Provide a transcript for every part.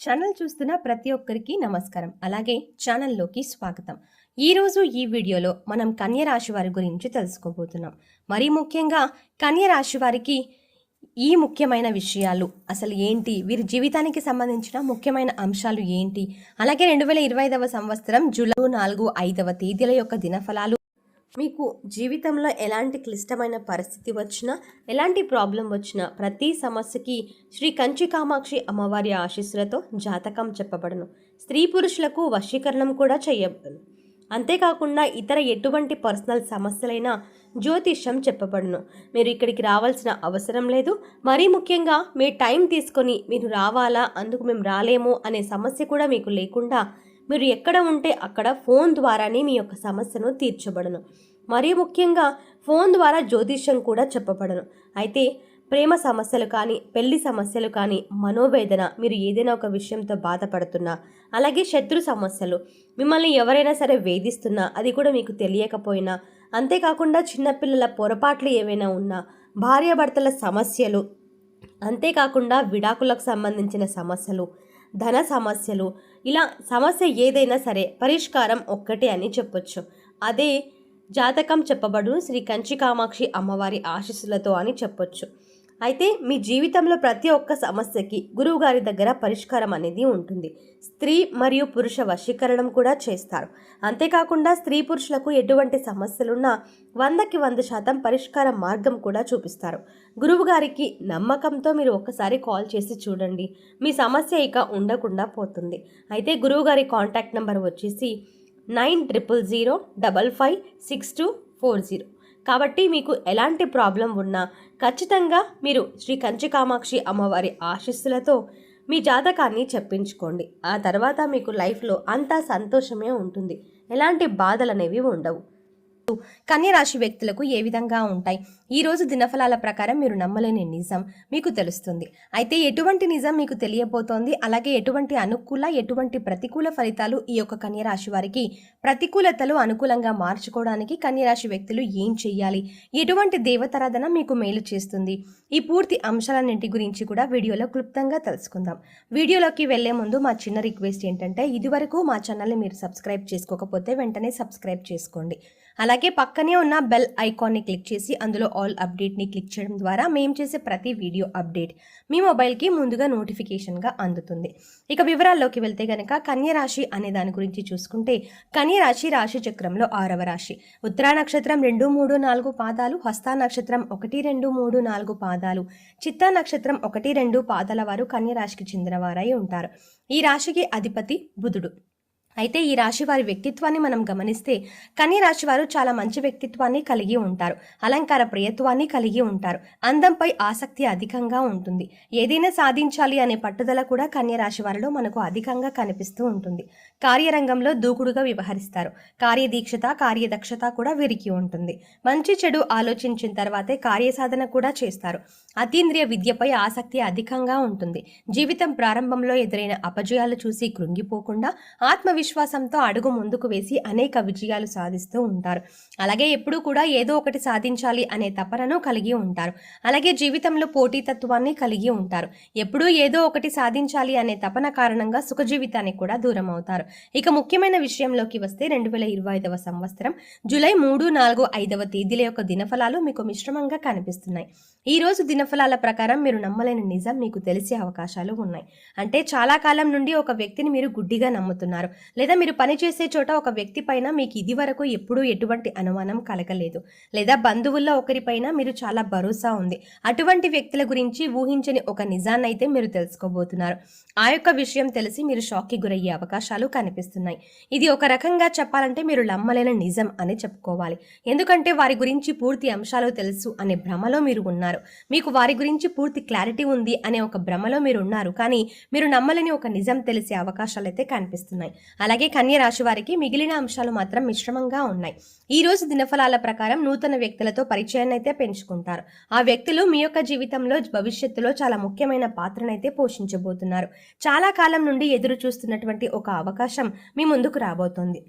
Channel చూస్తున్న ప్రతి ఒక్కరికి నమస్కారం. అలాగే ఛానల్లోకి స్వాగతం. ఈరోజు ఈ వీడియోలో మనం కన్య రాశి వారి గురించి తెలుసుకోబోతున్నాం. మరీ ముఖ్యంగా కన్య రాశి వారికి ఈ ముఖ్యమైన విషయాలు అసలు ఏంటి, వీరి జీవితానికి సంబంధించిన ముఖ్యమైన అంశాలు ఏంటి, అలాగే 2025వ సంవత్సరం జూలై 4, 5వ తేదీల యొక్క దినఫలాలు, మీకు జీవితంలో ఎలాంటి క్లిష్టమైన పరిస్థితి వచ్చినా, ఎలాంటి ప్రాబ్లం వచ్చినా ప్రతి సమస్యకి శ్రీ కంచి కామాక్షి అమ్మవారి ఆశీస్సులతో జాతకం చెప్పబడును. స్త్రీ పురుషులకు వశీకరణం కూడా చేయబడును. అంతేకాకుండా ఇతర ఎటువంటి పర్సనల్ సమస్యలైనా జ్యోతిష్యం చెప్పబడును. మీరు ఇక్కడికి రావాల్సిన అవసరం లేదు. మరీ ముఖ్యంగా మీ టైం తీసుకొని మీరు రావాలా, అందుకు మేము రాలేము అనే సమస్య కూడా మీకు లేకుండా మీరు ఎక్కడ ఉంటే అక్కడ ఫోన్ ద్వారానే మీ యొక్క సమస్యను తీర్చబడను. మరీ ముఖ్యంగా ఫోన్ ద్వారా జ్యోతిష్యం కూడా చెప్పబడను. అయితే ప్రేమ సమస్యలు కానీ, పెళ్లి సమస్యలు కానీ, మనోవేదన, మీరు ఏదైనా ఒక విషయంతో బాధపడుతున్నా, అలాగే శత్రు సమస్యలు, మిమ్మల్ని ఎవరైనా సరే వేధిస్తున్నా అది కూడా మీకు తెలియకపోయినా, అంతేకాకుండా చిన్నపిల్లల పొరపాట్లు ఏవైనా ఉన్నా, భార్యాభర్తల సమస్యలు, అంతేకాకుండా విడాకులకు సంబంధించిన సమస్యలు, ధన సమస్యలు, ఇలా సమస్య ఏదైనా సరే పరిష్కారం ఒక్కటే అని చెప్పొచ్చు. అదే జాతకం చెప్పబడును శ్రీ కంచి కామాక్షి అమ్మవారి ఆశీస్సులతో అని చెప్పొచ్చు. అయితే మీ జీవితంలో ప్రతి ఒక్క సమస్యకి గురువుగారి దగ్గర పరిష్కారం అనేది ఉంటుంది. స్త్రీ మరియు పురుష వశీకరణం కూడా చేస్తారు. అంతేకాకుండా స్త్రీ పురుషులకు ఎటువంటి సమస్యలున్నా 100కి 100% పరిష్కార మార్గం కూడా చూపిస్తారు. గురువుగారికి నమ్మకంతో మీరు ఒక్కసారి కాల్ చేసి చూడండి, మీ సమస్య ఇక ఉండకుండా పోతుంది. అయితే గురువుగారి కాంటాక్ట్ నెంబర్ వచ్చేసి 9000556240. కాబట్టి మీకు ఎలాంటి ప్రాబ్లం ఉన్నా ఖచ్చితంగా మీరు శ్రీ కంచి కామాక్షి అమ్మవారి ఆశీస్సులతో మీ జాతకాన్ని చెప్పించుకోండి. ఆ తర్వాత మీకు లైఫ్లో అంతా సంతోషమే ఉంటుంది. ఎలాంటి బాధలు అనేవి ఉండవు. కన్య రాశి వ్యక్తులకు ఏ విధంగా ఉంటాయి? ఈ రోజు దినఫలాల ప్రకారం మీరు నమ్మలేని నిజం మీకు తెలుస్తుంది. అయితే ఎటువంటి నిజం మీకు తెలియబోతోంది, అలాగే ఎటువంటి అనుకూల, ఎటువంటి ప్రతికూల ఫలితాలు ఈ యొక్క కన్య రాశి వారికి ప్రతికూలతలు అనుకూలంగా మార్చుకోవడానికి కన్య రాశి వ్యక్తులు ఏం చేయాలి, ఎటువంటి దేవతారాధన మీకు మేలు చేస్తుంది, ఈ పూర్తి అంశాలన్నింటి గురించి కూడా వీడియోలో క్లుప్తంగా తెలుసుకుందాం. వీడియోలోకి వెళ్లే ముందు మా చిన్న రిక్వెస్ట్ ఏంటంటే, ఇదివరకు మా ఛానల్ని మీరు సబ్స్క్రైబ్ చేసుకోకపోతే వెంటనే సబ్స్క్రైబ్ చేసుకోండి. అలాగే పక్కనే ఉన్న బెల్ ఐకాన్ని క్లిక్ చేసి అందులో ఆల్ అప్డేట్ని క్లిక్ చేయడం ద్వారా మేము చేసే ప్రతి వీడియో అప్డేట్ మీ మొబైల్కి ముందుగా నోటిఫికేషన్గా అందుతుంది. ఇక వివరాల్లోకి వెళ్తే కనుక కన్య రాశి అనే దాని గురించి చూసుకుంటే, కన్య రాశి రాశి చక్రంలో 6వ రాశి. ఉత్తరా నక్షత్రం 2, 3, 4 పాదాలు, హస్తా నక్షత్రం 1, 2, 3, 4 పాదాలు, చిత్తా నక్షత్రం 1, 2 పాదాల వారు కన్య రాశికి చెందిన వారై ఉంటారు. ఈ రాశికి అధిపతి బుధుడు. అయితే ఈ రాశి వారి వ్యక్తిత్వాన్ని మనం గమనిస్తే కన్య రాశి వారు చాలా మంచి వ్యక్తిత్వాన్ని కలిగి ఉంటారు. అలంకార ప్రియత్వాన్ని కలిగి ఉంటారు. అందంపై ఆసక్తి అధికంగా ఉంటుంది. ఏదైనా సాధించాలి అనే పట్టుదల కూడా కన్య రాశి వారిలో మనకు అధికంగా కనిపిస్తూ ఉంటుంది. కార్యరంగంలో దూకుడుగా వ్యవహరిస్తారు. కార్యదీక్షత, కార్యదక్షత కూడా వీరికి ఉంటుంది. మంచి చెడు ఆలోచించిన తర్వాతే కార్యసాధన కూడా చేస్తారు. అతీంద్రియ విద్యపై ఆసక్తి అధికంగా ఉంటుంది. జీవితం ప్రారంభంలో ఎదురైన అపజయాలు చూసి కృంగిపోకుండా ఆత్మవిశ్వాసంతో అడుగు ముందుకు వేసి అనేక విజయాలు సాధిస్తూ ఉంటారు. అలాగే ఎప్పుడూ కూడా ఏదో ఒకటి సాధించాలి అనే తపనను కలిగి ఉంటారు. అలాగే జీవితంలో పోటీతత్వాన్ని కలిగి ఉంటారు. ఎప్పుడూ ఏదో ఒకటి సాధించాలి అనే తపన కారణంగా సుఖ జీవితానికి కూడా దూరం అవుతారు. ఇక ముఖ్యమైన విషయంలోకి వస్తే 2025వ సంవత్సరం జూలై 3, 4, 5వ తేదీల యొక్క దినఫలాలు మీకు మిశ్రమంగా కనిపిస్తున్నాయి. ఈ రోజు దినఫలాల ప్రకారం మీరు నమ్మలేని నిజం మీకు తెలిసే అవకాశాలు ఉన్నాయి. అంటే చాలా కాలం నుండి ఒక వ్యక్తిని మీరు గుడ్డిగా నమ్ముతున్నారు, లేదా మీరు పనిచేసే చోట ఒక వ్యక్తి పైన మీకు ఇది వరకు ఎప్పుడూ ఎటువంటి అనుమానం కలగలేదు, లేదా బంధువుల్లో ఒకరిపైన మీరు చాలా భరోసా ఉంది. అటువంటి వ్యక్తుల గురించి ఊహించని ఒక నిజాన్నైతే మీరు తెలుసుకోబోతున్నారు. ఆ యొక్క విషయం తెలిసి మీరు షాక్కి గురయ్యే అవకాశాలు కనిపిస్తున్నాయి. ఇది ఒక రకంగా చెప్పాలంటే మీరు నమ్మలేని నిజం అని చెప్పుకోవాలి. ఎందుకంటే వారి గురించి పూర్తి అంశాలు తెలుసు అనే భ్రమలో మీరు ఉన్నారు. మీకు వారి గురించి పూర్తి క్లారిటీ ఉంది అనే ఒక భ్రమలో మీరు ఉన్నారు. కానీ మీరు నమ్మలేని ఒక నిజం తెలిసే అవకాశాలు అయితే కనిపిస్తున్నాయి. అలాగే కన్య రాశి వారికి మిగిలిన అంశాలు మాత్రం మిశ్రమంగా ఉన్నాయి. ఈ రోజు దినఫలాల ప్రకారం నూతన వ్యక్తులతో పరిచయాన్ని అయితే పెంచుకుంటారు. ఆ వ్యక్తులు మీ యొక్క జీవితంలో భవిష్యత్తులో చాలా ముఖ్యమైన పాత్రనైతే పోషించబోతున్నారు. చాలా కాలం నుండి ఎదురు చూస్తున్నటువంటి ఒక అవకాశం మీ ముందుకు రాబోతోంది.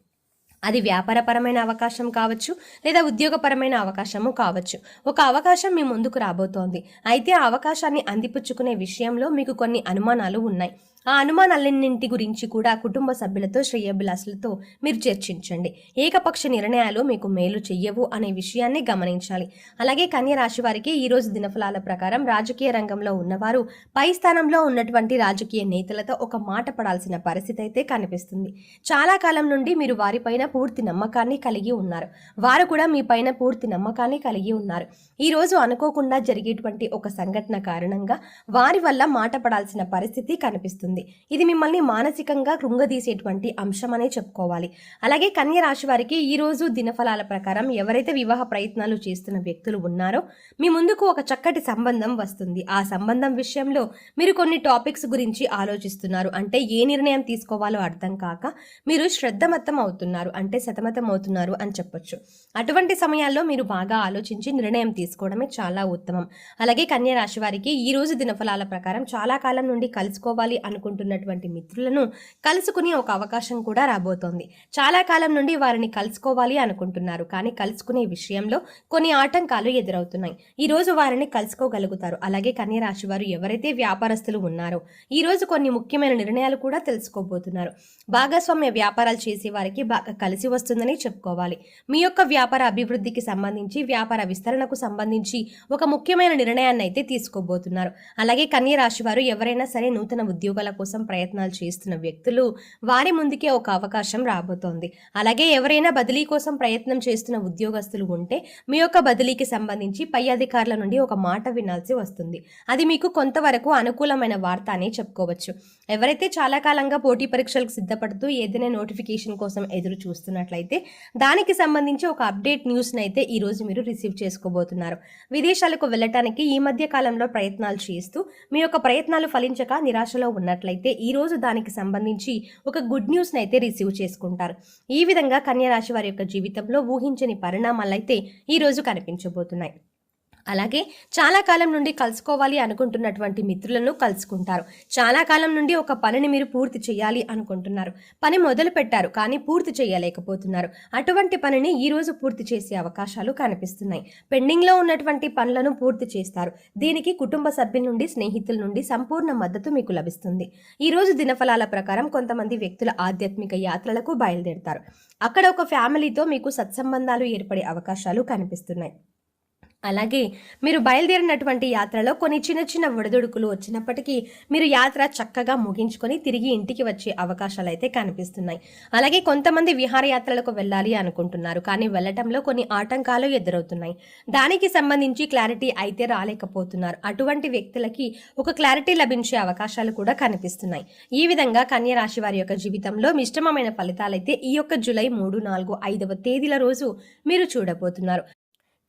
అది వ్యాపారపరమైన అవకాశం కావచ్చు, లేదా ఉద్యోగపరమైన అవకాశము కావచ్చు. ఒక అవకాశం మీ ముందుకు రాబోతోంది. అయితే ఆ అవకాశాన్ని అందిపుచ్చుకునే విషయంలో మీకు కొన్ని అనుమానాలు ఉన్నాయి. ఆ అనుమానాలన్నింటి గురించి కూడా కుటుంబ సభ్యులతో శ్రేయోభిలాషులతో మీరు చర్చించండి. ఏకపక్ష నిర్ణయాలు మీకు మేలు చెయ్యవు అనే విషయాన్ని గమనించాలి. అలాగే కన్య రాశి వారికి ఈరోజు దినఫలాల ప్రకారం రాజకీయ రంగంలో ఉన్నవారు పై స్థానంలో ఉన్నటువంటి రాజకీయ నేతలతో ఒక మాట పడాల్సిన పరిస్థితి అయితే కనిపిస్తుంది. చాలా కాలం నుండి మీరు వారిపైన పూర్తి నమ్మకాన్ని కలిగి ఉన్నారు. వారు కూడా మీ పైన పూర్తి నమ్మకాన్ని కలిగి ఉన్నారు. ఈ రోజు అనుకోకుండా జరిగేటువంటి ఒక సంఘటన కారణంగా వారి వల్ల మాట పడాల్సిన పరిస్థితి కనిపిస్తుంది. ఇది మిమ్మల్ని మానసికంగా కృంగదీసేటువంటి అంశం అనే చెప్పుకోవాలి. అలాగే కన్య రాశి వారికి ఈ రోజు దినఫలాల ప్రకారం ఎవరైతే వివాహ ప్రయత్నాలు చేస్తున్న వ్యక్తులు ఉన్నారో మీ ముందుకు ఒక చక్కటి సంబంధం వస్తుంది. ఆ సంబంధం విషయంలో మీరు కొన్ని టాపిక్స్ గురించి ఆలోచిస్తున్నారు. అంటే ఏ నిర్ణయం తీసుకోవాలో అర్థం కాక మీరు శ్రద్ధమత్తం అవుతున్నారు, అంటే సతమతం అవుతున్నారు అని చెప్పొచ్చు. అటువంటి సమయాల్లో మీరు బాగా ఆలోచించి నిర్ణయం తీసుకోవడమే చాలా ఉత్తమం. అలాగే కన్య రాశి వారికి ఈ రోజు దినఫలాల ప్రకారం చాలా కాలం నుండి కలుసుకోవాలి అనుకుంటున్నటువంటి మిత్రులను కలుసుకునే ఒక అవకాశం కూడా రాబోతోంది. చాలా కాలం నుండి వారిని కలుసుకోవాలి అనుకుంటున్నారు, కానీ కలుసుకునే విషయంలో కొన్ని ఆటంకాలు ఎదురవుతున్నాయి. ఈ రోజు వారిని కలుసుకోగలుగుతారు. అలాగే కన్య రాశి వారు ఎవరైతే వ్యాపారస్తులు ఉన్నారో ఈ రోజు కొన్ని ముఖ్యమైన నిర్ణయాలు కూడా తెలుసుకోబోతున్నారు. భాగస్వామ్య వ్యాపారాలు చేసే వారికి బాగా కలిసి వస్తుందని చెప్పుకోవాలి. మీ యొక్క వ్యాపార అభివృద్ధికి సంబంధించి, వ్యాపార విస్తరణకు సంబంధించి ఒక ముఖ్యమైన నిర్ణయాన్ని అయితే తీసుకోబోతున్నారు. అలాగే కన్య రాశి వారు ఎవరైనా సరే నూతన ఉద్యోగాల కోసం ప్రయత్నాలు చేస్తున్న వ్యక్తులు వారి ముందుకే ఒక అవకాశం రాబోతోంది. అలాగే ఎవరైనా బదిలీ కోసం ప్రయత్నం చేస్తున్న ఉద్యోగస్తులు ఉంటే మీ యొక్క బదిలీకి సంబంధించి పై అధికారుల నుండి ఒక మాట వినాల్సి వస్తుంది. అది మీకు కొంతవరకు అనుకూలమైన వార్త అని చెప్పుకోవచ్చు. ఎవరైతే చాలా కాలంగా పోటీ పరీక్షలకు సిద్ధపడుతూ ఏదైనా నోటిఫికేషన్ కోసం ఎదురు చూస్తున్నట్లయితే దానికి సంబంధించి ఒక అప్డేట్ న్యూస్ని అయితే ఈ రోజు మీరు రిసీవ్ చేసుకోబోతున్నారు. విదేశాలకు వెళ్ళటానికి ఈ మధ్య కాలంలో ప్రయత్నాలు చేస్తూ మీ యొక్క ప్రయత్నాలు ఫలించక నిరాశలో ఉన్నట్లయితే ఈ రోజు దానికి సంబంధించి ఒక గుడ్ న్యూస్ని అయితే రిసీవ్ చేసుకుంటారు. ఈ విధంగా కన్య రాశి వారి యొక్క జీవితంలో ఊహించని పరిణామాలు అయితే ఈ రోజు కనిపించబోతున్నాయి. అలాగే చాలా కాలం నుండి కలుసుకోవాలి అనుకుంటున్నటువంటి మిత్రులను కలుసుకుంటారు. చాలా కాలం నుండి ఒక పనిని మీరు పూర్తి చేయాలి అనుకుంటున్నారు. పని మొదలు పెట్టారు, కానీ పూర్తి చేయలేకపోతున్నారు. అటువంటి పనిని ఈ రోజు పూర్తి చేసే అవకాశాలు కనిపిస్తున్నాయి. పెండింగ్లో ఉన్నటువంటి పనులను పూర్తి చేస్తారు. దీనికి కుటుంబ సభ్యుల నుండి, స్నేహితుల నుండి సంపూర్ణ మద్దతు మీకు లభిస్తుంది. ఈ రోజు దినఫలాల ప్రకారం కొంతమంది వ్యక్తుల ఆధ్యాత్మిక యాత్రలకు బయలుదేరుతారు. అక్కడ ఒక ఫ్యామిలీతో మీకు సత్సంబంధాలు ఏర్పడే అవకాశాలు కనిపిస్తున్నాయి. అలాగే మీరు బయలుదేరినటువంటి యాత్రలో కొన్ని చిన్న చిన్న ఒడిదుడుకులు వచ్చినప్పటికీ మీరు యాత్ర చక్కగా ముగించుకొని తిరిగి ఇంటికి వచ్చే అవకాశాలు అయితే కనిపిస్తున్నాయి. అలాగే కొంతమంది విహారయాత్రలకు వెళ్ళాలి అనుకుంటున్నారు, కానీ వెళ్ళటంలో కొన్ని ఆటంకాలు ఎదురవుతున్నాయి. దానికి సంబంధించి క్లారిటీ అయితే రాలేకపోతున్నారు. అటువంటి వ్యక్తులకి ఒక క్లారిటీ లభించే అవకాశాలు కూడా కనిపిస్తున్నాయి. ఈ విధంగా కన్య రాశి వారి యొక్క జీవితంలో మిశ్రమమైన ఫలితాలైతే ఈ యొక్క జూలై 3, 4, 5వ తేదీల రోజు మీరు చూడబోతున్నారు.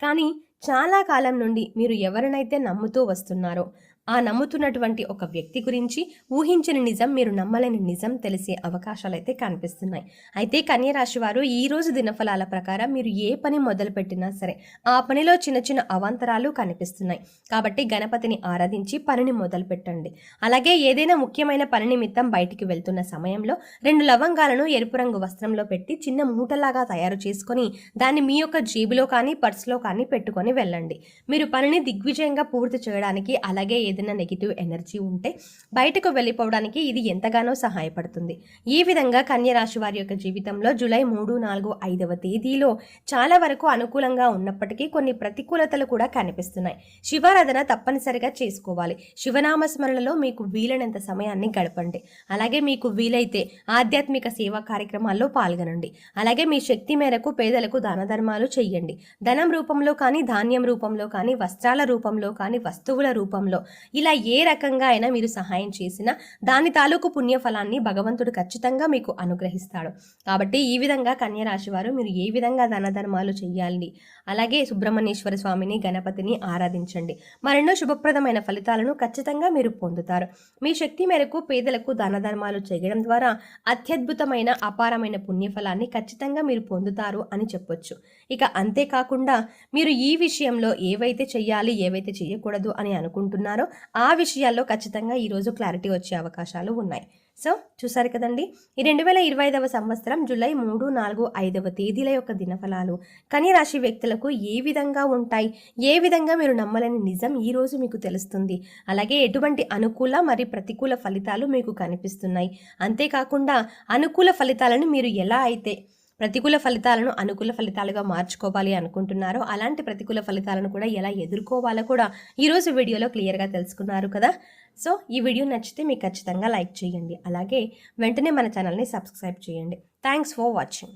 కానీ చాలా కాలం నుండి మీరు ఎవరినైతే నమ్ముతూ వస్తున్నారో ఆ నమ్ముతున్నటువంటి ఒక వ్యక్తి గురించి ఊహించని నిజం, మీరు నమ్మలేని నిజం తెలిసే అవకాశాలు అయితే కనిపిస్తున్నాయి. అయితే కన్య రాశి వారు ఈ రోజు దినఫలాల ప్రకారం మీరు ఏ పని మొదలు పెట్టినా సరే ఆ పనిలో చిన్న చిన్న అవాంతరాలు కనిపిస్తున్నాయి. కాబట్టి గణపతిని ఆరాధించి పనిని మొదలు పెట్టండి. అలాగే ఏదైనా ముఖ్యమైన పని నిమిత్తం బయటికి వెళ్తున్న సమయంలో 2 లవంగాలను ఎరుపు రంగు వస్త్రంలో పెట్టి చిన్న మూటలాగా తయారు చేసుకొని దాన్ని మీ యొక్క జేబులో కానీ పర్సులో కానీ పెట్టుకొని వెళ్ళండి. మీరు పనిని దిగ్విజయంగా పూర్తి చేయడానికి, అలాగే ఏదైనా నెగిటివ్ ఎనర్జీ ఉంటే బయటకు వెళ్ళిపోవడానికి ఇది ఎంతగానో సహాయపడుతుంది. ఈ విధంగా కన్య రాశి వారి యొక్క జీవితంలో జూలై 3, 4, 5వ తేదీలో చాలా వరకు అనుకూలంగా ఉన్నప్పటికీ కొన్ని ప్రతికూలతలు కూడా కనిపిస్తున్నాయి. శివారాధన తప్పనిసరిగా చేసుకోవాలి. శివనామ స్మరణలో మీకు వీలైనంత సమయాన్ని గడపండి. అలాగే మీకు వీలైతే ఆధ్యాత్మిక సేవా కార్యక్రమాల్లో పాల్గొనండి. అలాగే మీ శక్తి మేరకు పేదలకు దాన ధర్మాలు చెయ్యండి. ధనం రూపంలో కానీ, ధాన్యం రూపంలో కానీ, వస్త్రాల రూపంలో కానీ, వస్తువుల రూపంలో ఇలా ఏ రకంగా అయినా మీరు సహాయం చేసినా దాని తాలూకు పుణ్యఫలాన్ని భగవంతుడు ఖచ్చితంగా మీకు అనుగ్రహిస్తాడు. కాబట్టి ఈ విధంగా కన్య రాశి వారు మీరు ఏ విధంగా దాన ధర్మాలు చేయాలి, అలాగే సుబ్రహ్మణ్యేశ్వర స్వామిని, గణపతిని ఆరాధించండి. మరెన్నో శుభప్రదమైన ఫలితాలను ఖచ్చితంగా మీరు పొందుతారు. మీ శక్తి మేరకు పేదలకు దాన ధర్మాలు చేయడం ద్వారా అత్యద్భుతమైన అపారమైన పుణ్యఫలాన్ని ఖచ్చితంగా మీరు పొందుతారు అని చెప్పొచ్చు. ఇక అంతేకాకుండా మీరు ఈ విషయంలో ఏవైతే చెయ్యాలి, ఏవైతే చేయకూడదు అని అనుకుంటున్నారో ఆ విషయాల్లో ఖచ్చితంగా ఈరోజు క్లారిటీ వచ్చే అవకాశాలు ఉన్నాయి. సో చూసారు కదండి, ఈ 2025వ సంవత్సరం జూలై 3, 4, 5వ తేదీల యొక్క దినఫలాలు కన్య రాశి వ్యక్తులకు ఏ విధంగా ఉంటాయి, ఏ విధంగా మీరు నమ్మలేని నిజం ఈరోజు మీకు తెలుస్తుంది. అలాగే ఎటువంటి అనుకూల మరియు ప్రతికూల ఫలితాలు మీకు కనిపిస్తున్నాయి. అంతేకాకుండా అనుకూల ఫలితాలను మీరు ఎలా అయితే ప్రతికూల ఫలితాలను అనుకూల ఫలితాలుగా మార్చుకోవాలి అనుకుంటున్నారో, అలాంటి ప్రతికూల ఫలితాలను కూడా ఎలా ఎదుర్కోవాలో కూడా ఈరోజు వీడియోలో క్లియర్గా తెలుసుకున్నారు కదా. సో ఈ వీడియో నచ్చితే మీకు ఖచ్చితంగా లైక్ చేయండి. అలాగే వెంటనే మన ఛానల్ని సబ్స్క్రైబ్ చేయండి. Thanks for watching.